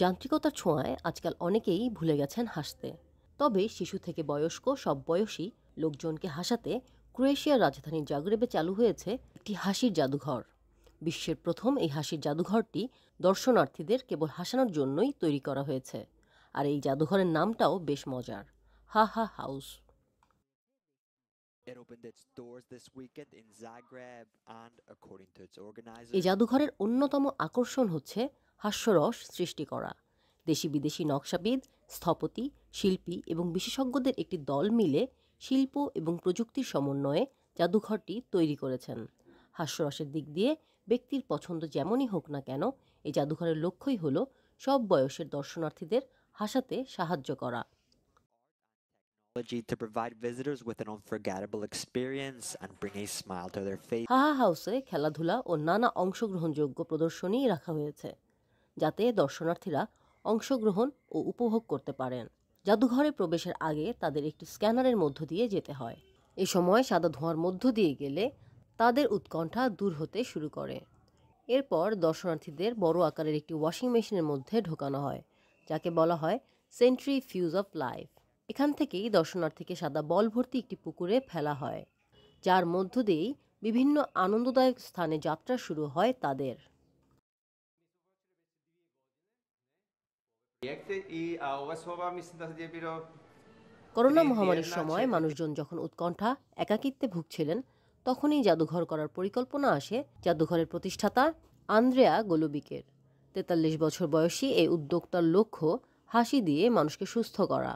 যান্ত্রিকতার ছোঁয়ায় আজকাল অনেকেই ভুলে গেছেন হাসতে। তবে শিশু থেকে বয়স্ক সব বয়সী লোকজনকে হাসাতে ক্রোয়েশিয়ার রাজধানী জাগরেবে চালু হয়েছে একটি হাসির জাদুঘর। বিশ্বের প্রথম এই হাসির জাদুঘরটি দর্শনার্থীদের কেবল হাসানোর জন্যই তৈরি করা হয়েছে। আর এই জাদুঘরের নামটাও বেশ মজার, হা হা house. It opened its doors this weekend in Zagreb, and according to its এই organizers, জাদুঘরের অন্যতম আকর্ষণ হচ্ছে হাস্যরস সৃষ্টি করা। দেশি বিদেশি নকশাবিদ, স্থপতি, শিল্পী এবং বিশেষজ্ঞদের একটি দল মিলে শিল্প এবং প্রযুক্তির সমন্বয়ে জাদুঘরটি তৈরি করেছেন। হাস্যরসের দিক দিয়ে ব্যক্তির পছন্দ যেমনই হোক না কেন, এই জাদুঘরের লক্ষ্যই হলো সব বয়সের দর্শনার্থীদের হাসাতে সাহায্য করা। technology to provide visitors with an unforgettable experience and bring a smile to their face. হাহা হাউসে খেলাধুলা ও নানা অংশগ্রহণযোগ্য প্রদর্শনী রাখা হয়েছে, যাতে দর্শনার্থীরা অংশগ্রহণ ও উপভোগ করতে পারেন। জাদুঘরে প্রবেশের আগে তাদের একটি স্ক্যানারের মধ্য দিয়ে যেতে হয়। এ সময় সাদা ধোঁয়ার মধ্য দিয়ে গেলে তাদের উৎকণ্ঠা দূর হতে শুরু করে। এরপর দর্শনার্থীদের বড় আকারের একটি ওয়াশিং মেশিনের মধ্যে ঢোকানো হয়, যাকে বলা হয় সেন্ট্রিফিউজ অফ লাইফ। এখান থেকেই দর্শনার্থীকে সাদা বল ভর্তি একটি পুকুরে ফেলা হয়, যার মধ্য দিয়েই বিভিন্ন আনন্দদায়ক স্থানে যাত্রা শুরু হয় তাদের। করোনা মহামারীর সময় মানুষজন যখন উৎকণ্ঠা একাকিত্বে ভুগছিলেন, তখনই জাদুঘর করার পরিকল্পনা আসে জাদুঘরের প্রতিষ্ঠাতা আন্দ্রেয়া গোলুবিকের। ৪৩ বছর বয়সী এই উদ্যোক্তার লক্ষ্য হাসি দিয়ে মানুষকে সুস্থ করা।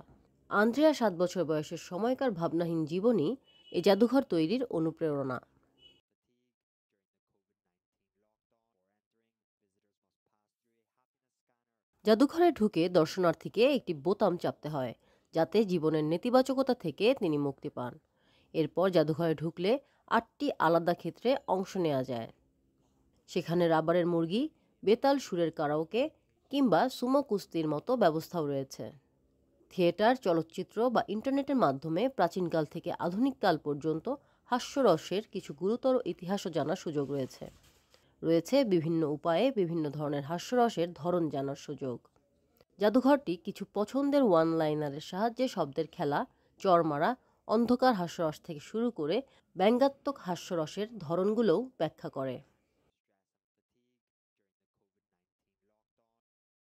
আন্দ্রেয়া ৭ বছর বয়সের সময়কার ভাবনাহীন জীবনই এই জাদুঘর তৈরির অনুপ্রেরণা। জাদুঘরে ঢুকে দর্শনার্থীকে একটি বোতাম চাপতে হয়, যাতে জীবনের নেতিবাচকতা থেকে তিনি মুক্তি পান। এরপর জাদুঘরে ঢুকলে ৮টি আলাদা ক্ষেত্রে অংশ নেওয়া যায়। সেখানে রাবারের মুরগি, বেতাল সুরের কারাওকে কিংবা সুমো কুস্তির মতো ব্যবস্থাও রয়েছে। থিয়েটার, চলচ্চিত্র বা ইন্টারনেটের মাধ্যমে প্রাচীনকাল থেকে আধুনিককাল পর্যন্ত হাস্যরসের কিছু গুরুতর ইতিহাসও জানার সুযোগ রয়েছে। রয়েছে বিভিন্ন উপায়ে বিভিন্ন ধরনের হাস্যরসের ধরন জানার সুযোগ। জাদুঘরটি কিছু পছন্দের ওয়ান লাইনারের সাহায্যে শব্দের খেলা, চড় মারা, অন্ধকার হাস্যরস থেকে শুরু করে ব্যঙ্গাত্মক হাস্যরসের ধরনগুলোও ব্যাখ্যা করে।